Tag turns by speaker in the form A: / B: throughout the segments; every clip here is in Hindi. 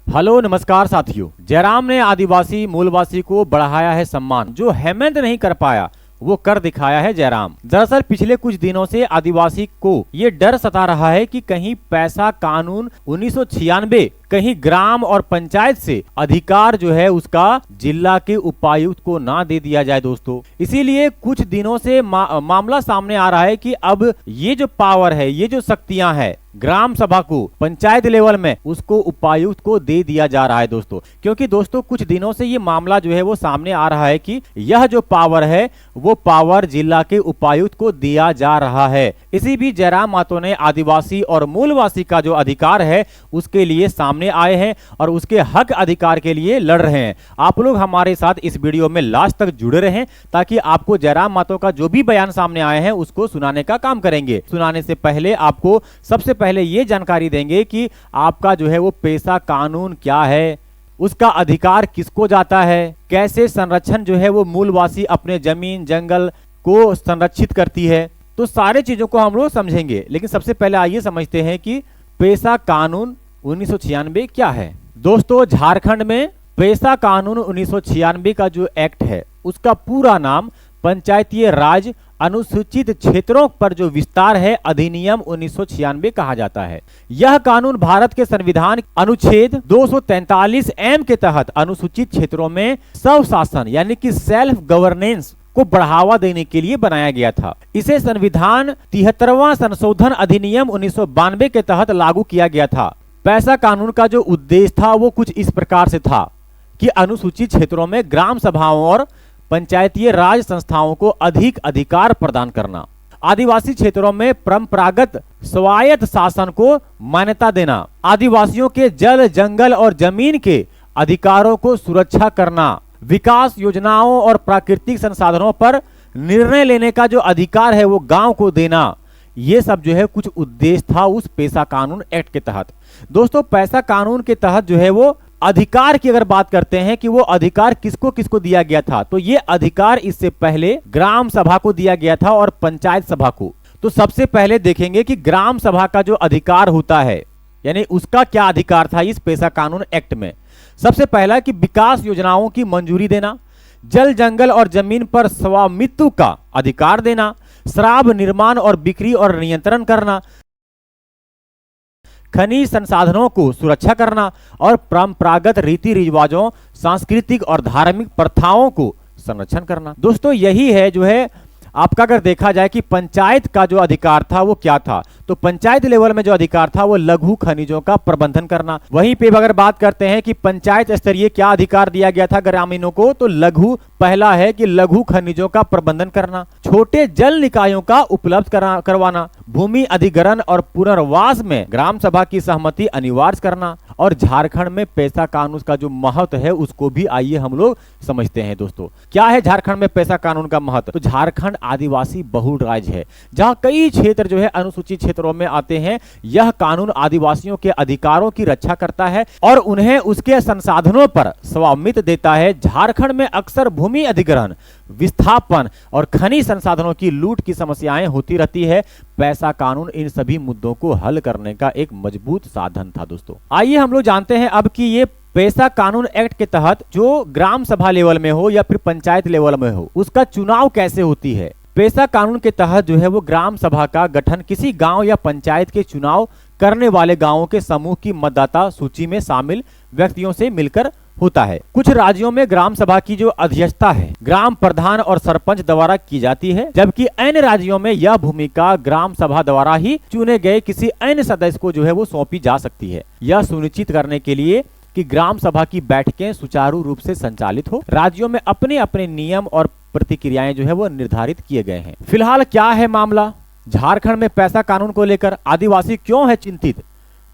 A: हेलो नमस्कार साथियों। जयराम ने आदिवासी मूलवासी को बढ़ाया है सम्मान, जो हेमंत नहीं कर पाया वो कर दिखाया है जयराम। दरअसल पिछले कुछ दिनों से आदिवासी को ये डर सता रहा है कि कहीं पैसा कानून 1996 कहीं ग्राम और पंचायत से अधिकार जो है उसका जिला के उपायुक्त को ना दे दिया जाए दोस्तों। इसीलिए कुछ दिनों से मामला सामने आ रहा है कि अब ये जो पावर है, ये जो शक्तियां है ग्राम सभा को पंचायत लेवल में उसको उपायुक्त को दे दिया जा रहा है दोस्तों। क्योंकि दोस्तों कुछ दिनों से ये मामला जो है वो सामने आ रहा है कि यह जो पावर है वो पावर जिला के उपायुक्त को दिया जा रहा है। इसी बीच जयराम मातो ने आदिवासी और मूलवासी का जो अधिकार है उसके लिए सामने आए हैं और उसके हक अधिकार के लिए लड़ रहे हैं। आप लोग हमारे साथ इस वीडियो में लास्ट तक जुड़े रहें ताकि आपको जयराम मातो का जो भी बयान सामने आए हैं उसको सुनाने का काम करेंगे। सुनाने से पहले आपको सबसे पहले ये जानकारी देंगे कि आपका जो है वो पेशा कानून क्या है, उसका अधिकार किसको जाता है, कैसे संरक्षण जो है वो मूलवासी अपने जमीन जंगल को संरक्षित करती है। तो सारे चीजों को हम लोग समझेंगे, लेकिन सबसे पहले आइए समझते हैं कि पेशा कानून 1996 क्या है। दोस्तों झारखंड में पेशा कानून 1996 का जो एक्ट है उसका पूरा नाम पंचायतीय राज अनुसूचित क्षेत्रों पर जो विस्तार है अधिनियम 1996 कहा जाता है। यह कानून भारत के संविधान अनुच्छेद 243 एम के तहत अनुसूचित क्षेत्रों में स्वशासन यानी कि सेल्फ गवर्नेंस को बढ़ावा देने के लिए बनाया गया था। इसे संविधान 73वां संशोधन अधिनियम 1992 के तहत लागू किया गया था। पेशा कानून का जो उद्देश्य था वो कुछ इस प्रकार से था कि अनुसूचित क्षेत्रों में ग्राम सभाओं और पंचायतीय राज संस्थाओं को अधिक अधिकार प्रदान करना, आदिवासी क्षेत्रों में परंपरागत स्वायत्त शासन को मान्यता देना, आदिवासियों के जल जंगल और जमीन के अधिकारों को सुरक्षा करना, विकास योजनाओं और प्राकृतिक संसाधनों पर निर्णय लेने का जो अधिकार है वो गांव को देना। ये सब जो है कुछ उद्देश्य था उस पेशा कानून एक्ट के तहत। दोस्तों पेशा कानून के तहत जो है वो अधिकार की अगर बात करते हैं कि वो अधिकार किसको किसको दिया गया था, तो ये अधिकार इससे पहले ग्राम सभा को दिया गया था और पंचायत सभा को। तो सबसे पहले देखेंगे कि ग्राम सभा का जो अधिकार होता है यानी उसका क्या अधिकार था इस पेशा कानून एक्ट में। सबसे पहला कि विकास योजनाओं की मंजूरी देना, जल जंगल और जमीन पर स्वामित्व का अधिकार देना, शराब निर्माण और बिक्री और नियंत्रण करना, खनिज संसाधनों को सुरक्षा करना और परंपरागत रीति रिवाजों सांस्कृतिक और धार्मिक प्रथाओं को संरक्षण करना। दोस्तों यही है जो है आपका अगर देखा जाए कि पंचायत का जो अधिकार था वो क्या था, तो पंचायत लेवल में जो अधिकार था वो लघु खनिजों का प्रबंधन करना। वहीं पे अगर बात करते हैं कि पंचायत स्तरीय क्या अधिकार दिया गया था ग्रामीणों को, तो लघु पहला है कि लघु खनिजों का प्रबंधन करना, छोटे जल निकायों का उपलब्ध करवाना, भूमि अधिग्रहण और पुनर्वास में ग्राम सभा की सहमति अनिवार्य करना। और झारखंड में पेशा कानून का जो महत्व है उसको भी आइए हम लोग समझते हैं। दोस्तों क्या है झारखंड में पेशा कानून का महत्व, तो झारखंड आदिवासी बहुल राज्य है जहां कई क्षेत्र जो है अनुसूचित क्षेत्रों में आते हैं। यह कानून आदिवासियों के अधिकारों की रक्षा करता है और उन्हें उसके संसाधनों पर स्वामित्व देता है। झारखंड में अक्सर भूमि अधिग्रहण, विस्थापन और खनिज संसाधनों की लूट की समस्याएं होती रहती है। पेशा कानून इन सभी मुद्दों को हल करने का एक मजबूत साधन था। दोस्तों आइए हम लोग जानते हैं अब कि ये पेशा कानून एक्ट के तहत जो ग्राम सभा लेवल में हो या फिर पंचायत लेवल में हो उसका चुनाव कैसे होती है। पेशा कानून के तहत जो है वो ग्राम सभा का गठन किसी गांव या पंचायत के चुनाव करने वाले गांवों के समूह की मतदाता सूची में शामिल व्यक्तियों से मिलकर होता है। कुछ राज्यों में ग्राम सभा की जो अध्यक्षता है ग्राम प्रधान और सरपंच द्वारा की जाती है, जबकि अन्य राज्यों में यह भूमिका ग्राम सभा द्वारा ही चुने गए किसी अन्य सदस्य को जो है वो सौंपी जा सकती है। यह सुनिश्चित करने के लिए कि ग्राम सभा की बैठकें सुचारू रूप से संचालित हो, राज्यों में अपने अपने नियम और प्रतिक्रियाएं जो है वो निर्धारित किए गए हैं। फिलहाल क्या है मामला झारखंड में पेशा कानून को लेकर, आदिवासी क्यों है चिंतित,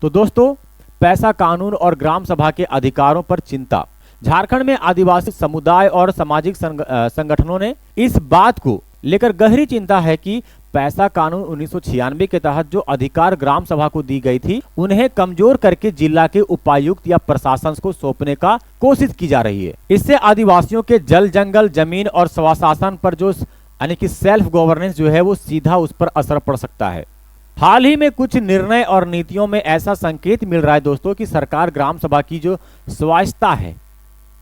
A: तो दोस्तों पेशा कानून और ग्राम सभा के अधिकारों पर चिंता। झारखंड में आदिवासी समुदाय और सामाजिक संगठनों ने इस बात को लेकर गहरी चिंता है कि पेशा कानून 1996 के तहत जो अधिकार ग्राम सभा को दी गई थी उन्हें कमजोर करके जिला के उपायुक्त या प्रशासन को सौंपने का कोशिश की जा रही है। इससे आदिवासियों के जल जंगल जमीन और स्वशासन पर जो यानी कि सेल्फ गवर्नेंस जो है वो सीधा उस पर असर पड़ सकता है। हाल ही में कुछ निर्णय और नीतियों में ऐसा संकेत मिल रहा है दोस्तों कि सरकार ग्राम सभा की जो स्वायत्तता है,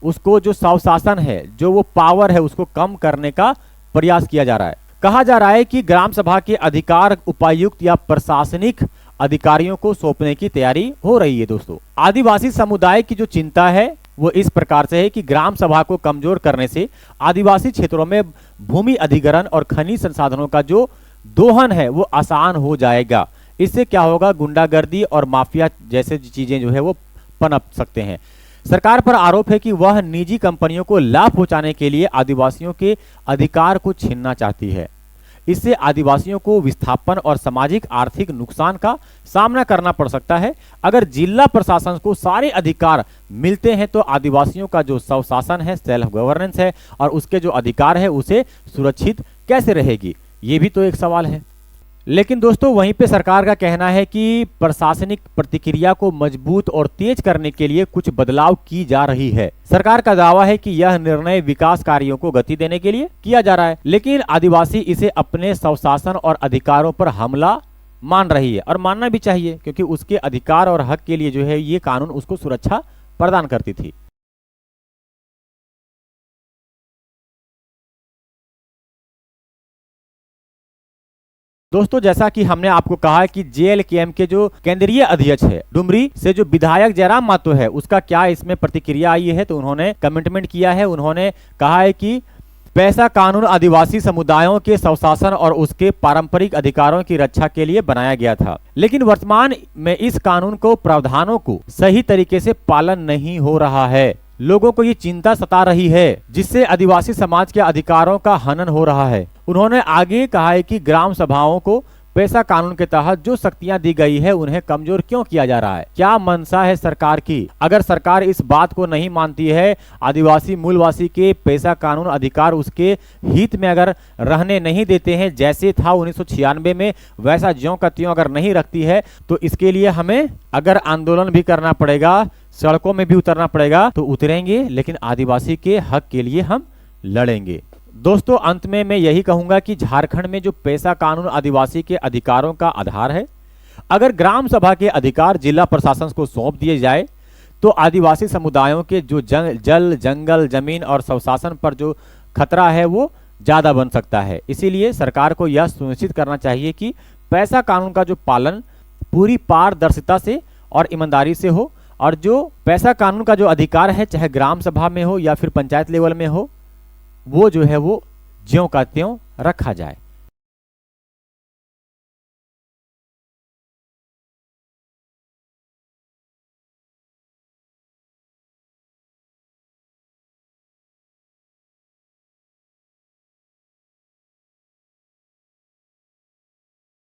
A: उसको जो स्वशासन है, जो वो पावर है, उसको कम करने का प्रयास किया जा रहा है। कहा जा रहा है कि ग्राम सभा के अधिकार उपायुक्त या प्रशासनिक अधिकारियों को सौंपने की तैयारी हो रही है। दोस्तों, आदिवासी समुदाय की जो चिंता है वो इस प्रकार से है कि ग्राम सभा को कमजोर करने से आदिवासी क्षेत्रों में भूमि अधिग्रहण और खनिज संसाधनों का जो दोहन है वो आसान हो जाएगा। इससे क्या होगा, गुंडागर्दी और माफिया जैसे चीजें जो है वो पनप सकते हैं। सरकार पर आरोप है कि वह निजी कंपनियों को लाभ पहुंचाने के लिए आदिवासियों के अधिकार को छीनना चाहती है। इससे आदिवासियों को विस्थापन और सामाजिक आर्थिक नुकसान का सामना करना पड़ सकता है। अगर जिला प्रशासन को सारे अधिकार मिलते हैं तो आदिवासियों का जो स्वशासन है, सेल्फ गवर्नेंस है, और उसके जो अधिकार है उसे सुरक्षित कैसे रहेगी, ये भी तो एक सवाल है। लेकिन दोस्तों, वहीं पे सरकार का कहना है कि प्रशासनिक प्रतिक्रिया को मजबूत और तेज करने के लिए कुछ बदलाव की जा रही है। सरकार का दावा है कि यह निर्णय विकास कार्यों को गति देने के लिए किया जा रहा है, लेकिन आदिवासी इसे अपने स्वशासन और अधिकारों पर हमला मान रही है, और मानना भी चाहिए, क्योंकि उसके अधिकार और हक के लिए जो है ये कानून उसको सुरक्षा प्रदान करती थी। दोस्तों, जैसा कि हमने आपको कहा कि जेएलकेएम के जो केंद्रीय अध्यक्ष है डुमरी से जो विधायक जयराम मातो है, उसका क्या इसमें प्रतिक्रिया आई है, तो उन्होंने कमिटमेंट किया है। उन्होंने कहा है कि पैसा कानून आदिवासी समुदायों के स्वशासन और उसके पारंपरिक अधिकारों की रक्षा के लिए बनाया गया था, लेकिन वर्तमान में इस कानून को प्रावधानों को सही तरीके से पालन नहीं हो रहा है। लोगों को ये चिंता सता रही है, जिससे आदिवासी समाज के अधिकारों का हनन हो रहा है। उन्होंने आगे कहा है कि ग्राम सभाओं को पैसा कानून के तहत जो शक्तियां दी गई है उन्हें कमजोर क्यों किया जा रहा है, क्या मंशा है सरकार की। अगर सरकार इस बात को नहीं मानती है, आदिवासी मूलवासी के पैसा कानून अधिकार उसके हित में अगर रहने नहीं देते हैं, जैसे था 1996 में वैसा ज्यों का त्यों अगर नहीं रखती है, तो इसके लिए हमें अगर आंदोलन भी करना पड़ेगा, सड़कों में भी उतरना पड़ेगा तो उतरेंगे, लेकिन आदिवासी के हक के लिए हम लड़ेंगे। दोस्तों, अंत में मैं यही कहूंगा कि झारखंड में जो पैसा कानून आदिवासी के अधिकारों का आधार है, अगर ग्राम सभा के अधिकार जिला प्रशासन को सौंप दिए जाए तो आदिवासी समुदायों के जो जल जंगल जमीन और स्वशासन पर जो खतरा है वो ज्यादा बन सकता है। इसीलिए सरकार को यह सुनिश्चित करना चाहिए कि पैसा कानून का जो पालन पूरी पारदर्शिता से और ईमानदारी से हो, और जो पैसा कानून का जो अधिकार है, चाहे ग्राम सभा में हो या फिर पंचायत लेवल में हो, वो जो है वो ज्यों का त्यों रखा जाए।